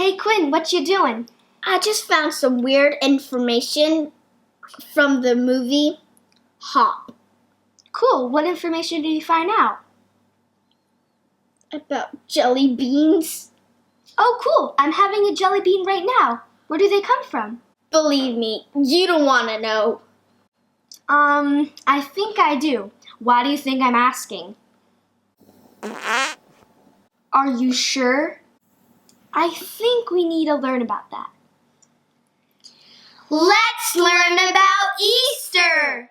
Hey Quinn, what you doing? I just found some weird information from the movie Hop. Cool, what information did you find out? About jelly beans. Oh cool, I'm having a jelly bean right now. Where do they come from? Believe me, you don't want to know. I think I do. Why do you think I'm asking? Are you sure? I think we need to learn about that. Let's learn about Easter!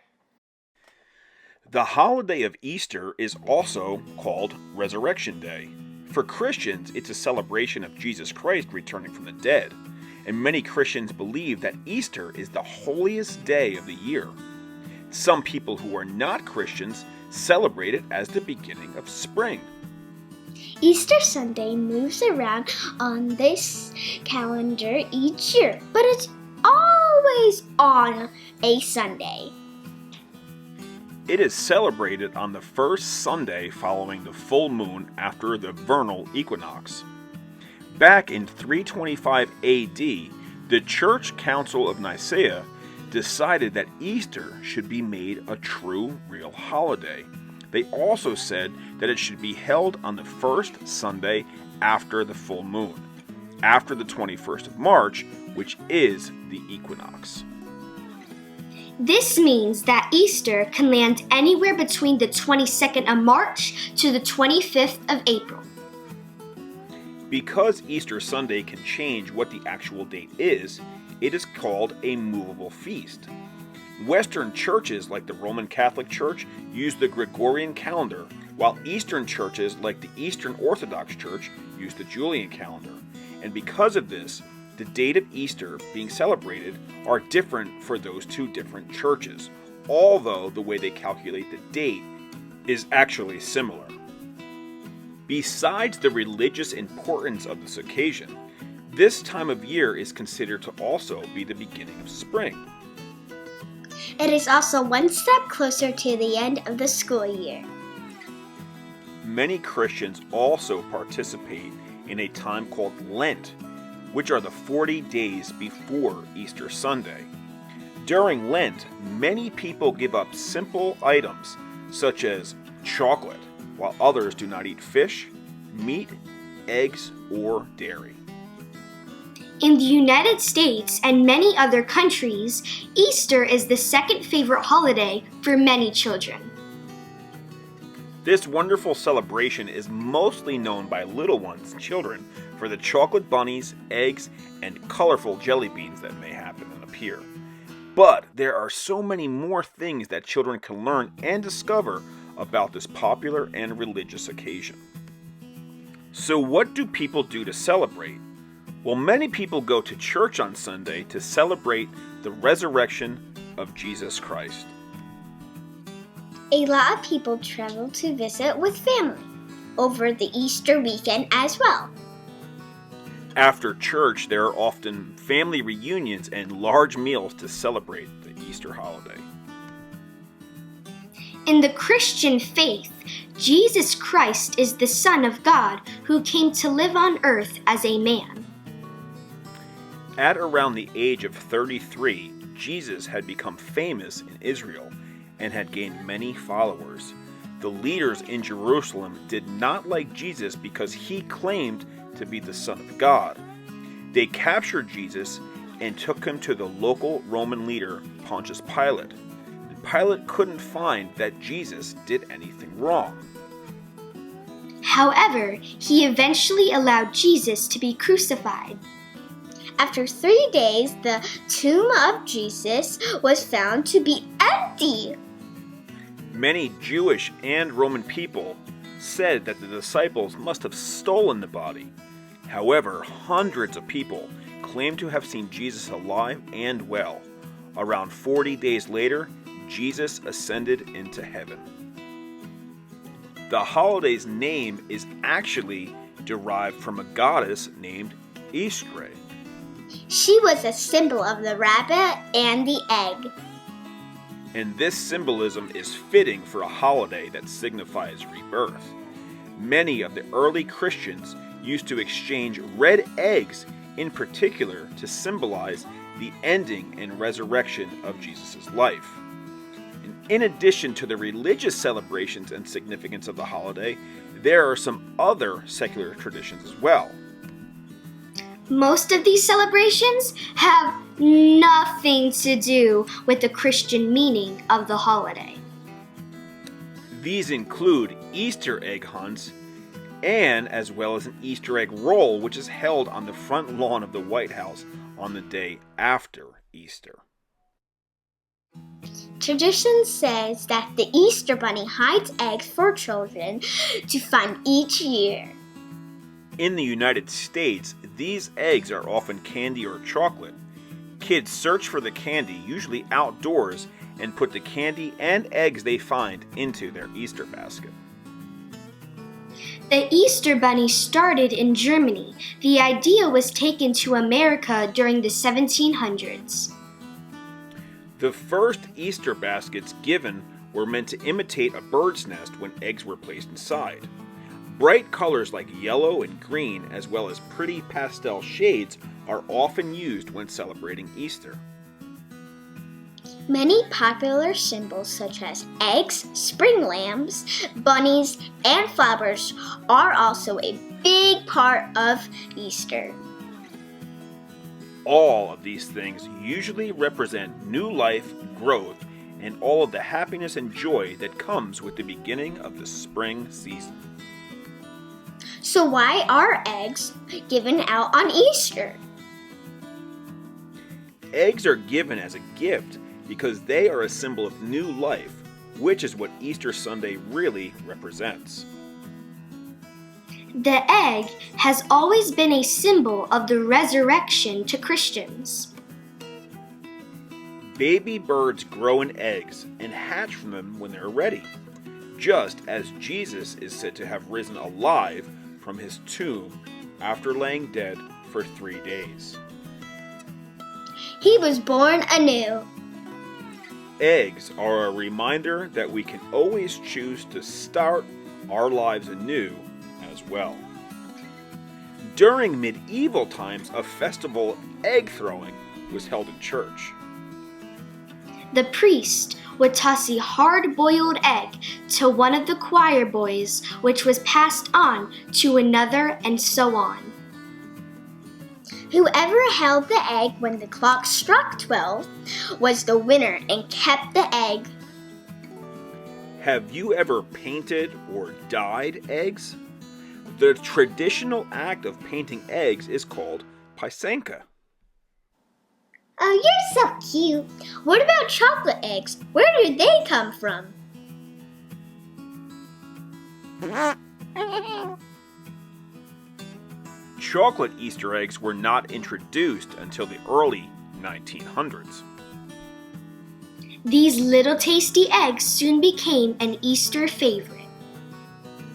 The holiday of Easter is also called Resurrection Day. For Christians, it's a celebration of Jesus Christ returning from the dead, and many Christians believe that Easter is the holiest day of the year. Some people who are not Christians celebrate it as the beginning of spring. Easter Sunday moves around on this calendar each year, but it's always on a Sunday. It is celebrated on the first Sunday following the full moon after the vernal equinox. Back in 325 AD, the Church Council of Nicaea decided that Easter should be made a true, real holiday. They also said that it should be held on the first Sunday after the full moon, after the 21st of March, which is the equinox. This means that Easter can land anywhere between the 22nd of March to the 25th of April. Because Easter Sunday can change what the actual date is, it is called a movable feast. Western churches like the Roman Catholic Church use the Gregorian calendar, while Eastern churches like the Eastern Orthodox Church use the Julian calendar. And because of this, the date of Easter being celebrated are different for those two different churches, although the way they calculate the date is actually similar. Besides the religious importance of this occasion, this time of year is considered to also be the beginning of spring. It is also one step closer to the end of the school year. Many Christians also participate in a time called Lent, which are the 40 days before Easter Sunday. During Lent, many people give up simple items such as chocolate, while others do not eat fish, meat, eggs, or dairy. In the United States and many other countries, Easter is the second favorite holiday for many children. This wonderful celebration is mostly known by little ones, children, for the chocolate bunnies, eggs, and colorful jelly beans that may happen and appear. But there are so many more things that children can learn and discover about this popular and religious occasion. So what do people do to celebrate? Well, many people go to church on Sunday to celebrate the resurrection of Jesus Christ. A lot of people travel to visit with family over the Easter weekend as well. After church, there are often family reunions and large meals to celebrate the Easter holiday. In the Christian faith, Jesus Christ is the Son of God who came to live on earth as a man. At around the age of 33, Jesus had become famous in Israel and had gained many followers. The leaders in Jerusalem did not like Jesus because he claimed to be the Son of God. They captured Jesus and took him to the local Roman leader, Pontius Pilate. And Pilate couldn't find that Jesus did anything wrong. However, he eventually allowed Jesus to be crucified. After 3 days, the tomb of Jesus was found to be empty. Many Jewish and Roman people said that the disciples must have stolen the body. However, hundreds of people claim to have seen Jesus alive and well. Around 40 days later, Jesus ascended into heaven. The holiday's name is actually derived from a goddess named Istre. She was a symbol of the rabbit and the egg. And this symbolism is fitting for a holiday that signifies rebirth. Many of the early Christians used to exchange red eggs in particular to symbolize the ending and resurrection of Jesus' life. And in addition to the religious celebrations and significance of the holiday, there are some other secular traditions as well. Most of these celebrations have nothing to do with the Christian meaning of the holiday. These include Easter egg hunts, and as well as an Easter egg roll, which is held on the front lawn of the White House on the day after Easter. Tradition says that the Easter Bunny hides eggs for children to find each year. In the United States, these eggs are often candy or chocolate. Kids search for the candy, usually outdoors, and put the candy and eggs they find into their Easter basket. The Easter Bunny started in Germany. The idea was taken to America during the 1700s. The first Easter baskets given were meant to imitate a bird's nest when eggs were placed inside. Bright colors like yellow and green, as well as pretty pastel shades, are often used when celebrating Easter. Many popular symbols such as eggs, spring lambs, bunnies, and flowers are also a big part of Easter. All of these things usually represent new life, growth, and all of the happiness and joy that comes with the beginning of the spring season. So why are eggs given out on Easter? Eggs are given as a gift because they are a symbol of new life, which is what Easter Sunday really represents. The egg has always been a symbol of the resurrection to Christians. Baby birds grow in eggs and hatch from them when they're ready, just as Jesus is said to have risen alive from his tomb after laying dead for 3 days. He was born anew. Eggs are a reminder that we can always choose to start our lives anew as well. During medieval times, a festival, egg throwing, was held in church. The priest would toss a hard-boiled egg to one of the choir boys, which was passed on to another, and so on. Whoever held the egg when the clock struck 12 was the winner and kept the egg. Have you ever painted or dyed eggs? The traditional act of painting eggs is called Pysanka. Oh, you're so cute. What about chocolate eggs? Where do they come from? Chocolate Easter eggs were not introduced until the early 1900s. These little tasty eggs soon became an Easter favorite.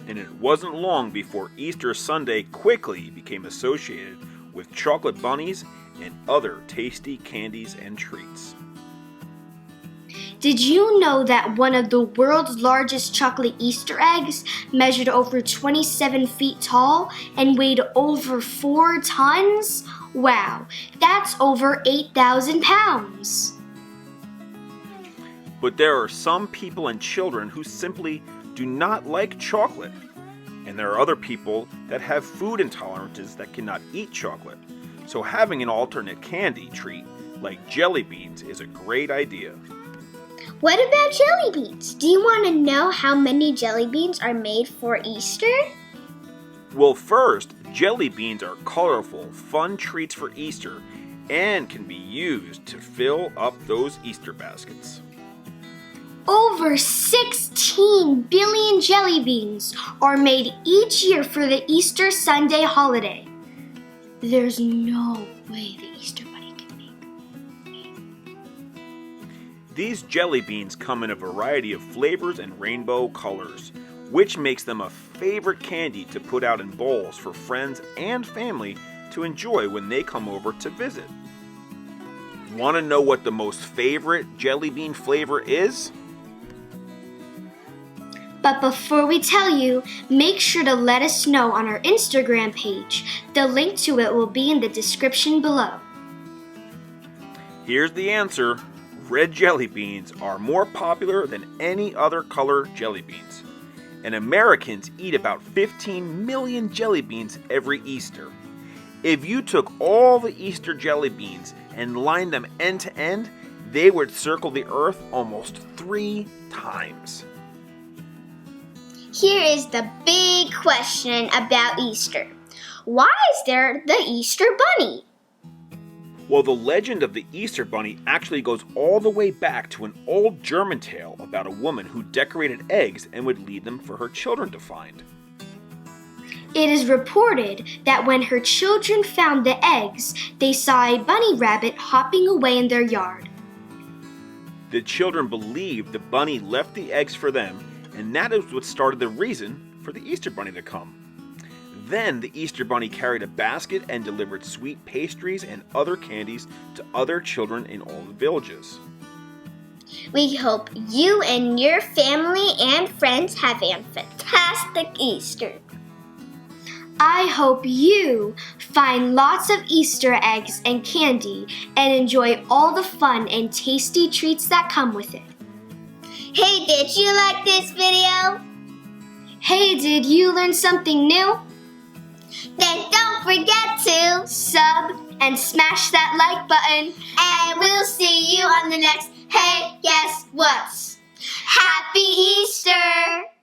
And it wasn't long before Easter Sunday quickly became associated with chocolate bunnies and other tasty candies and treats. Did you know that one of the world's largest chocolate Easter eggs measured over 27 feet tall and weighed over 4 tons? Wow, that's over 8,000 pounds. But there are some people and children who simply do not like chocolate. And there are other people that have food intolerances that cannot eat chocolate. So having an alternate candy treat like jelly beans is a great idea. What about jelly beans? Do you want to know how many jelly beans are made for Easter? Well, first, jelly beans are colorful, fun treats for Easter and can be used to fill up those Easter baskets. Over 16 billion jelly beans are made each year for the Easter Sunday holiday. There's no way the Easter Bunny can make. These jelly beans come in a variety of flavors and rainbow colors, which makes them a favorite candy to put out in bowls for friends and family to enjoy when they come over to visit. Want to know what the most favorite jelly bean flavor is? But before we tell you, make sure to let us know on our Instagram page. The link to it will be in the description below. Here's the answer. Red jelly beans are more popular than any other color jelly beans. And Americans eat about 15 million jelly beans every Easter. If you took all the Easter jelly beans and lined them end to end, they would circle the earth almost 3 times. Here is the big question about Easter. Why is there the Easter Bunny? Well, the legend of the Easter Bunny actually goes all the way back to an old German tale about a woman who decorated eggs and would leave them for her children to find. It is reported that when her children found the eggs, they saw a bunny rabbit hopping away in their yard. The children believed the bunny left the eggs for them, and that is what started the reason for the Easter Bunny to come. Then the Easter Bunny carried a basket and delivered sweet pastries and other candies to other children in all the villages. We hope you and your family and friends have a fantastic Easter. I hope you find lots of Easter eggs and candy and enjoy all the fun and tasty treats that come with it. Hey, did you like this video? Hey, did you learn something new? Then don't forget to Sub and smash that like button. and we'll see you on the next Hey Guess What's. Happy Easter!